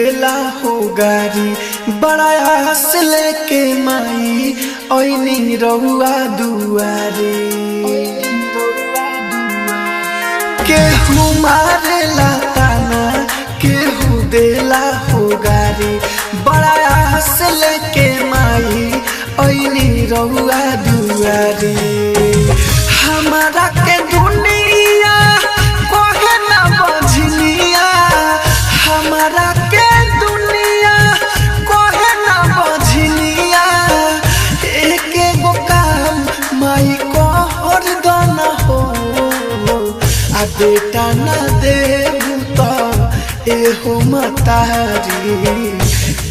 देला हो गारी बड़ा आस लेके माई ओइनी रहुआ दुआरे केहू मारेला ताना केहू देला हो गारी बड़ा आस लेके माई ओइनी रहुआ दुआरे हमारा के दुनिया कोहे ना बझनिया हमारा के दुनिया कोहे ना बझनिया एक एगो काम माई कोहर दाना हो आ बेटा ना देबू तो एहो मतारी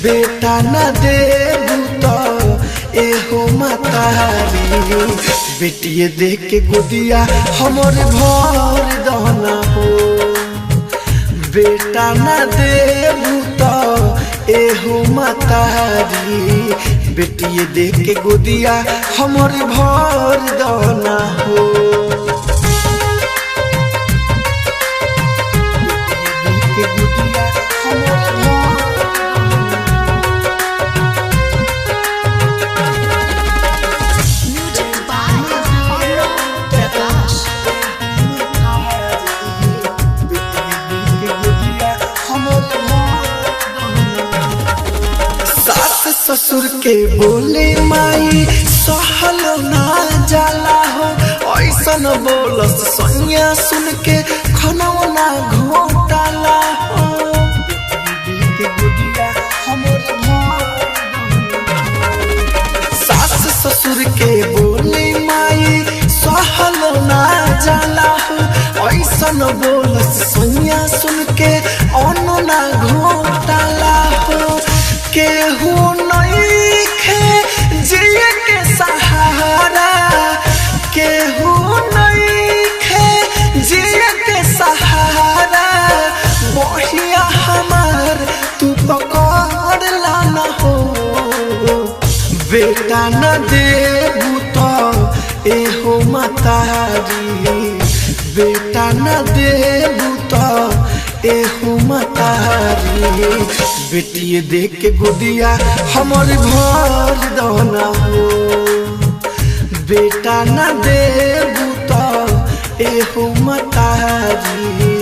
बेटा ना देबू तो एहो मतारी बेटिए देख के गोदिया हमर भर दहना हो बेटा ना देबू तो एहो मतारी बेटिए देख के गोदिया हमर भर दहना हो ससुर के बोले माई सहल ना जाला हो ऐसन बोलस सैया सुन के खनौ ना घोटाला हो सास ससुर के बोले माई सहल ना जाला हो ऐसन बोलस सैया सुन के अनु ना घोटाला हो केहू नइखे जिए के सहारा केहू नइखे जिए के सहारा बहिया हमार तू पकड़ लाना हो बेटा न देबू तो एहो मतारी बेटा न देबू तो एहो मतारी बेटिए देख के गोदिया हमर भर दहना हो बेटा ना देबू तो एहो मतारी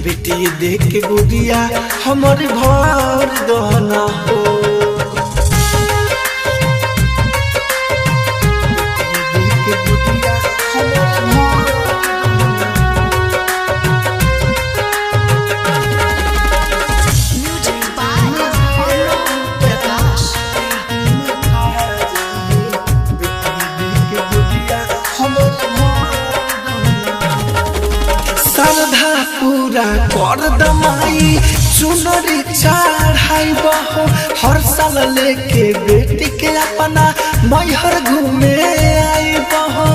बेटिए देख के गोदिया हमर भर दहना हो श्रद्धा पूरा कर दमाई चुनरी चढ़ाई बहो हर साल लेके बेटी के अपना मैहर घूमे आई बहो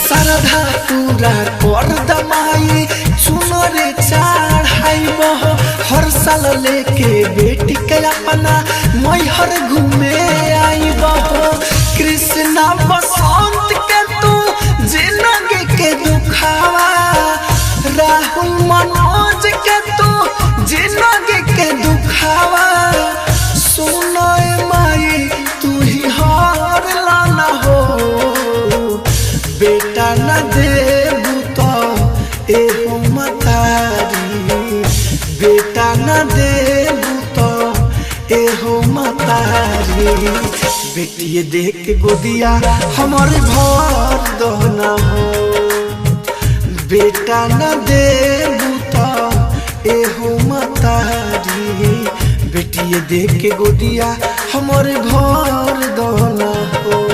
श्रद्धा पूरा कर दमाई चुनरी चढ़ाई बहो हर साल लेके बेटी के अपना मैहर घूमे आई बहो कृष्णा बसंत के तू जिंदगी के दुखावा राहुल मनोज के तू जिंदगी के दुखावा सुनो माई तू ही हार लाना हो बेटा न देबू तो एहो मतारी बेटा न देबू तो एहो मतारी बेटिए देख के गोदिया हमर भर दहना हो बेटा न देबू तो एहो मतारी बेटिए देख के गोदिया हमर भर दहना हो।